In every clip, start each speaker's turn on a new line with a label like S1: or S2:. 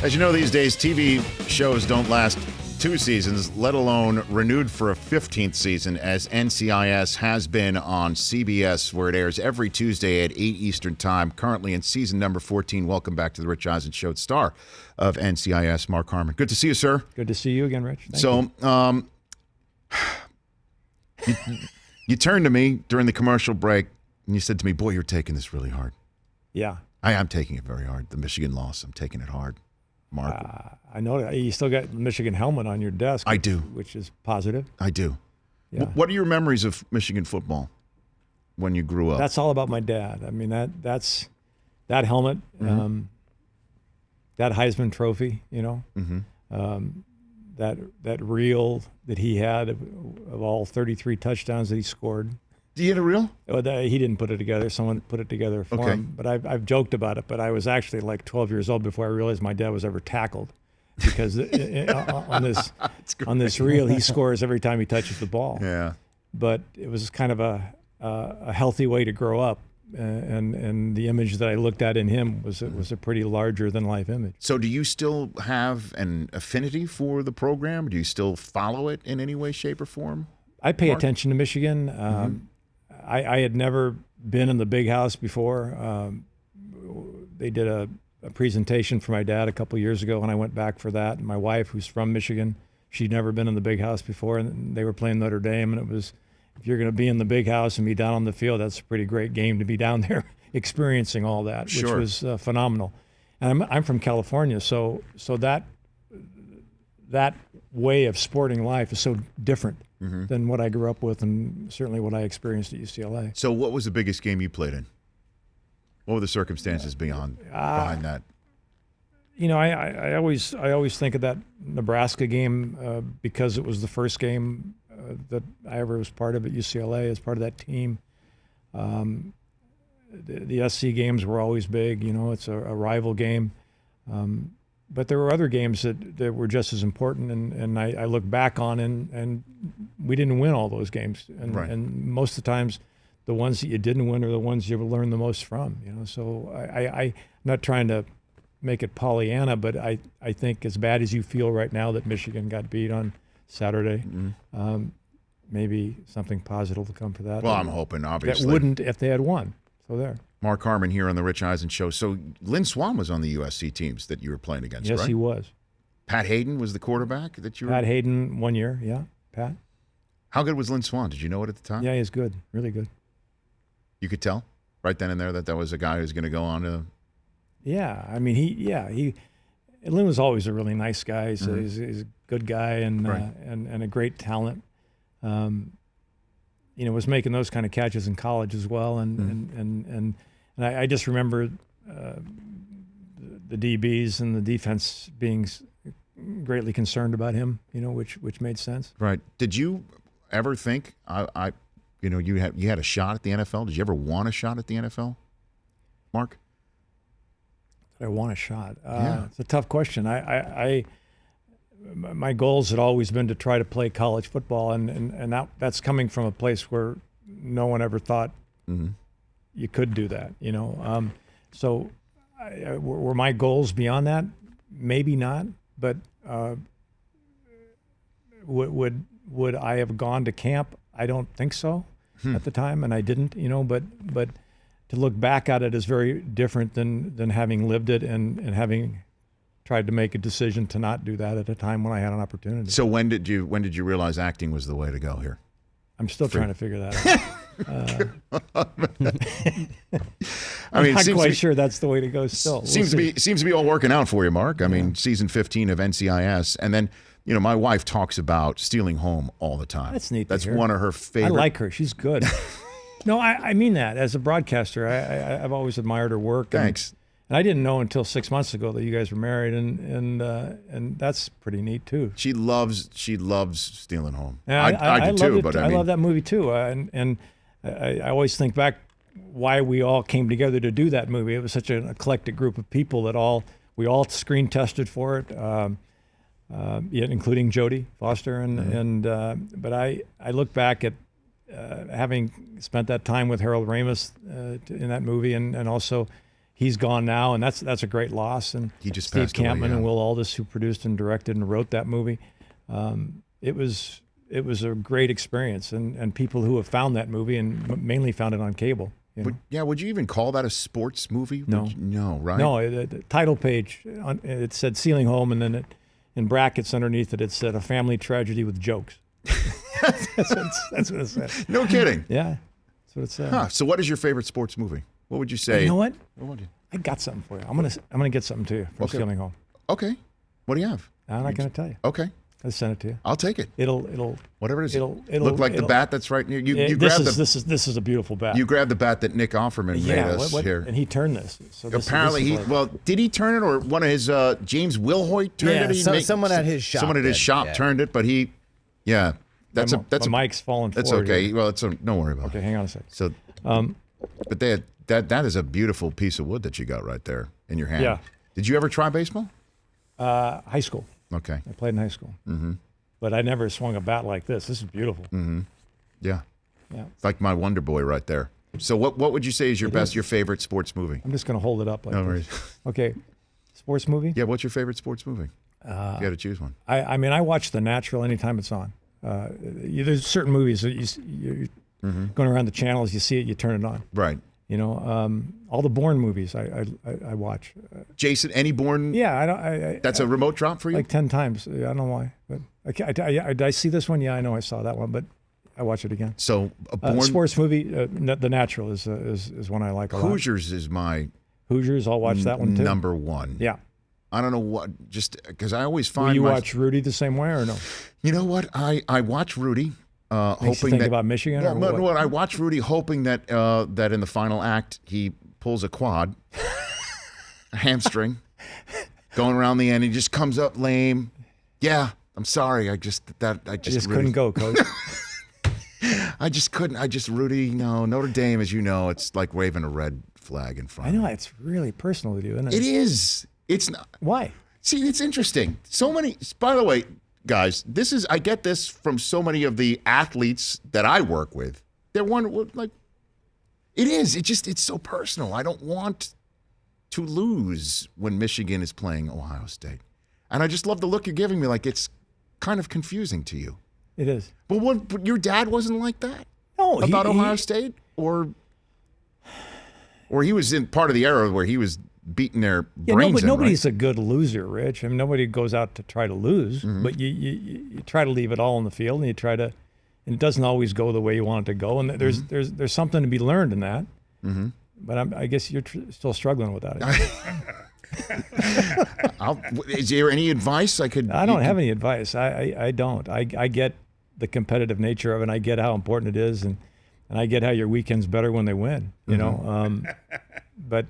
S1: As you know, these days, TV shows don't last 2 seasons, let alone renewed for a 15th season, as NCIS has been on CBS, where it airs every Tuesday at 8 Eastern Time, currently in season number 14. Welcome back to the Rich Eisen Show, star of NCIS, Mark Harmon. Good to see you, sir.
S2: Good to see you again, Rich. Thank
S1: you. You turned to me during the commercial break, and you said to me, boy, you're taking this really hard.
S2: Yeah.
S1: I am taking it very hard. The Michigan loss, I'm taking it hard. Mark.
S2: I know you still got the Michigan helmet on your desk.
S1: I do.
S2: Which is positive.
S1: I do.
S2: Yeah.
S1: What are your memories of Michigan football when you grew up?
S2: That's all about my dad. I mean, that helmet, that Heisman Trophy, that reel that he had of all 33 touchdowns that he scored.
S1: Do you get a reel?
S2: He didn't put it together. Someone put it together for him. But I've joked about it. But I was actually like 12 years old before I realized my dad was ever tackled, because on this reel he scores every time he touches the ball.
S1: Yeah.
S2: But it was kind of a healthy way to grow up, and the image that I looked at in him was a pretty larger than life image. So
S1: do you still have an affinity for the program? Do you still follow it in any way, shape, or form?
S2: I pay attention to Michigan. I had never been in the big house before. They did a presentation for my dad a couple years ago, and I went back for that. And my wife, who's from Michigan, she'd never been in the big house before, and they were playing Notre Dame, and it was, if you're going to be in the big house and be down on the field, that's a pretty great game to be down there experiencing all that, which was phenomenal. And I'm from California, so that way of sporting life is so different than what I grew up with, and certainly what I experienced at UCLA.
S1: So what was the biggest game you played in? What were the circumstances behind that?
S2: I always think of that Nebraska game because it was the first game that I ever was part of at UCLA as part of that team. The SC games were always big. It's a rival game. But there were other games that were just as important, and I look back on, and we didn't win all those games. And most of the times, the ones that you didn't win are the ones you learn the most from. So I'm not trying to make it Pollyanna, but I think as bad as you feel right now that Michigan got beat on Saturday, maybe something positive will come for that.
S1: Well, I'm hoping, obviously.
S2: That wouldn't if they had won. So there.
S1: Mark Harmon here on the Rich Eisen Show. So Lynn Swann was on the USC teams that you were playing against, right?
S2: Yes, he was.
S1: Pat Hayden was the quarterback that you were?
S2: Pat Hayden 1 year, yeah, Pat.
S1: How good was Lynn Swann? Did you know it at the time?
S2: Yeah, he's good, really good.
S1: You could tell right then and there that was a guy who's going to go on to...
S2: Yeah, I mean, Lynn was always a really nice guy. He's a good guy and a great talent. Was making those kind of catches in college as well, and I just remember the DBs and the defense being greatly concerned about him, which made sense.
S1: Right. Did you ever think you had a shot at the NFL? Did you ever want a shot at the NFL, Mark?
S2: Did I want a shot?
S1: Yeah.
S2: It's a tough question. My goals had always been to try to play college football, and that's coming from a place where no one ever thought you could do that, So were my goals beyond that? Maybe not, but would I have gone to camp? I don't think so at the time, and I didn't, but to look back at it is very different than having lived it and having tried to make a decision to not do that at a time when I had an opportunity.
S1: So when did you realize acting was the way to go here?
S2: I'm still trying to figure that out.
S1: I mean,
S2: I'm not quite sure that's the way to go still.
S1: Seems to be all working out for you, Mark. I mean, season 15 of NCIS. And then, my wife talks about stealing home all the time.
S2: That's neat.
S1: That's one of her favorite.
S2: I like her. She's good. No, I mean that. As a broadcaster, I've always admired her work.
S1: Thanks.
S2: And I didn't know until 6 months ago that you guys were married, and that's pretty neat too.
S1: She loves stealing home.
S2: Yeah,
S1: I do too, but I
S2: love that movie too. And I always think back why we all came together to do that movie. It was such an eclectic group of people that we all screen tested for it, including Jodie Foster. But I look back at having spent that time with Harold Ramis in that movie, and also he's gone now, and that's a great loss. And
S1: He just
S2: Steve
S1: passed away,
S2: Campman
S1: yeah.
S2: and Will Aldis, who produced and directed and wrote that movie. It was a great experience, and people who have found that movie and mainly found it on cable. You know?
S1: Would you even call that a sports movie?
S2: No.
S1: No, right?
S2: No, the title page, it said Ceiling Home, and then in brackets underneath it said a family tragedy with jokes. That's what it said.
S1: No kidding.
S2: Yeah, that's what it said.
S1: Huh. So what is your favorite sports movie? What would you say?
S2: You know what?
S1: What would you-
S2: I got something for you. I'm gonna get something to you from
S1: Okay.
S2: Ceiling Home.
S1: Okay. What do you have?
S2: I'm not gonna tell you.
S1: Okay.
S2: I'll send it to you.
S1: I'll take it.
S2: It'll
S1: Whatever it is.
S2: it'll
S1: Look like the
S2: it'll-
S1: bat that's right near you. You
S2: this
S1: grabbed
S2: is this is a beautiful bat.
S1: You grabbed the bat that Nick Offerman made us here.
S2: And he turned this. So this
S1: Apparently,
S2: is like-
S1: did he turn it, or one of his James Wilhoit turned
S3: Yeah,
S1: it?
S3: someone at his shop
S1: Someone at his
S3: did,
S1: shop
S3: yeah.
S1: turned it, but that's
S2: my mic's falling
S1: That's
S2: forward
S1: okay.
S2: here.
S1: Well, don't worry about
S2: Okay,
S1: it.
S2: hang on a second.
S1: So, but that is a beautiful piece of wood that you got right there in your hand.
S2: Yeah.
S1: Did you ever try baseball?
S2: High school.
S1: Okay.
S2: I played in high school. Mm-hmm. But I never swung a bat like this. This is beautiful.
S1: Yeah.
S2: Yeah.
S1: It's like my Wonder Boy right there. So what would you say is your favorite sports movie?
S2: I'm just gonna hold it up like
S1: No
S2: this.
S1: worries.
S2: Okay. Sports movie?
S1: Yeah. What's your favorite sports movie? You got to choose one.
S2: I mean, I watch The Natural anytime it's on. There's certain movies that you're going around the channels, you see it, you turn it on.
S1: Right.
S2: You know, all the Bourne movies I watch.
S1: Jason, any Bourne?
S2: Yeah, I
S1: That's a remote drop for you?
S2: like 10 times. I don't know why, but did I see this one? Yeah, I know I saw that one, but I watch it again.
S1: So a Bourne.
S2: Sports movie, The Natural is one I like a lot.
S1: Hoosiers is my
S2: Hoosiers, I'll watch that one too.
S1: number one.
S2: Yeah.
S1: I don't know what, just because I always
S2: Will
S1: find
S2: you watch Rudy the same way or no?
S1: You know what? I watch Rudy,
S2: Makes you
S1: hoping
S2: think
S1: that
S2: about Michigan or
S1: Well,
S2: what?
S1: I watch Rudy hoping that that in the final act he pulls a quad, a hamstring, going around the end. He just comes up lame. Yeah, I'm sorry. I just
S2: I just couldn't go, coach.
S1: I just couldn't. Rudy. No, Notre Dame, as you know, it's like waving a red flag in front.
S2: I know it's really personal with you, isn't it?
S1: It is. It's not.
S2: Why?
S1: See, it's interesting. So many. By the way, guys, I get this from so many of the athletes that I work with. They're like, it is. It's so personal. I don't want to lose when Michigan is playing Ohio State, and I just love the look you're giving me. Like it's kind of confusing to you.
S2: It is.
S1: But your dad wasn't like that
S2: No,
S1: about Ohio State, or he was in part of the era where he was beating their brains in,
S2: nobody's
S1: right?
S2: a good loser, Rich. I mean, nobody goes out to try to lose, but you try to leave it all on the field, and you try to, and it doesn't always go the way you want it to go, and there's something to be learned in that. Mm-hmm. But I guess you're still struggling with that.
S1: Is there any advice I could?
S2: I don't have any advice. I don't. I get the competitive nature of it, and I get how important it is, and I get how your weekend's better when they win, you know. But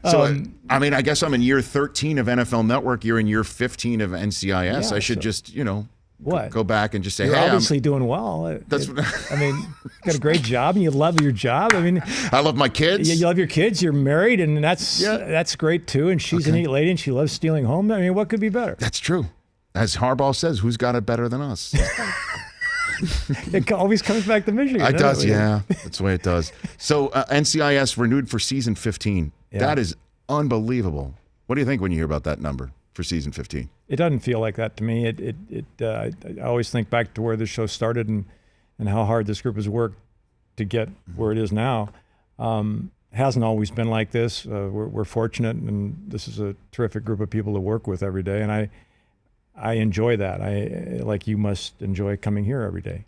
S1: so I mean, I guess I'm in year 13 of NFL Network. You're in year 15 of NCIS.
S2: Yeah,
S1: I should just,
S2: what?
S1: go back and just say,
S2: You're
S1: hey,
S2: obviously doing well.
S1: That's
S2: I mean, you got a great job, and you love your job. I mean,
S1: I love my kids.
S2: you love your kids. You're married, and that's great too. And she's a neat lady, and she loves stealing home. I mean, what could be better?
S1: That's true. As Harbaugh says, who's got it better than us?
S2: It always comes back to Michigan.
S1: It does,
S2: doesn't it?
S1: yeah. That's the way it does. So NCIS renewed for season 15.
S2: Yeah.
S1: That is unbelievable. What do you think when you hear about that number for season 15?
S2: It doesn't feel like that to me. I always think back to where this show started and how hard this group has worked to get where it is now. It hasn't always been like this. We're fortunate, and this is a terrific group of people to work with every day. And I enjoy that. I like you must enjoy coming here every day.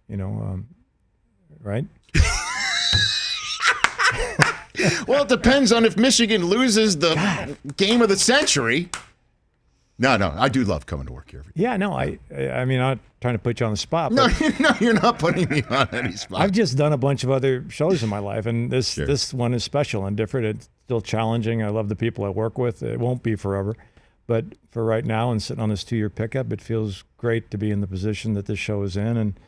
S2: Right?
S1: Well, it depends on if Michigan loses the game of the century. No, I do love coming to work here every day.
S2: Yeah. No. I mean, I'm not trying to put you on the spot.
S1: No,
S2: But
S1: you're not putting me on any spot.
S2: I've just done a bunch of other shows in my life, and this one is special and different. It's still challenging. I love the people I work with. It won't be forever, but for right now and sitting on this 2-year pickup, it feels great to be in the position that this show is in. And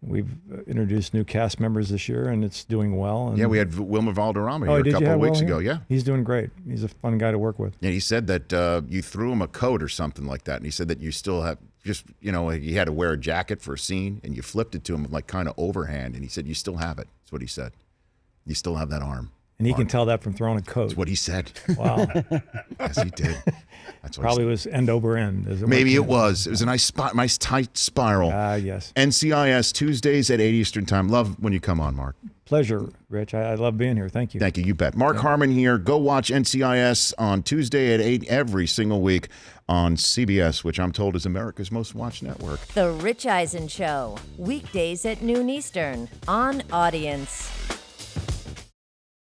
S2: we've introduced new cast members this year, and it's doing well. And
S1: Yeah, we had Wilmer Valderrama here
S2: Oh,
S1: a
S2: did you
S1: couple
S2: have
S1: of weeks
S2: Will
S1: ago.
S2: here?
S1: Yeah.
S2: He's doing great. He's a fun guy to work with.
S1: Yeah, he said that you threw him a coat or something like that, and he said that you still have he had to wear a jacket for a scene, and you flipped it to him like kind of overhand, and he said you still have it. That's what he said. You still have that arm.
S2: And he can tell that from throwing a coat.
S1: That's what he said.
S2: Wow.
S1: Yes, he did. That's what
S2: Probably was end over end.
S1: Maybe it was. It was a nice tight spiral.
S2: Yes.
S1: NCIS Tuesdays at 8 Eastern Time. Love when you come on, Mark.
S2: Pleasure, Rich. I love being here. Thank you.
S1: Thank you. You bet. Mark Harmon here. Go watch NCIS on Tuesday at 8 every single week on CBS, which I'm told is America's most watched network.
S3: The Rich Eisen Show, weekdays at noon Eastern on Audience.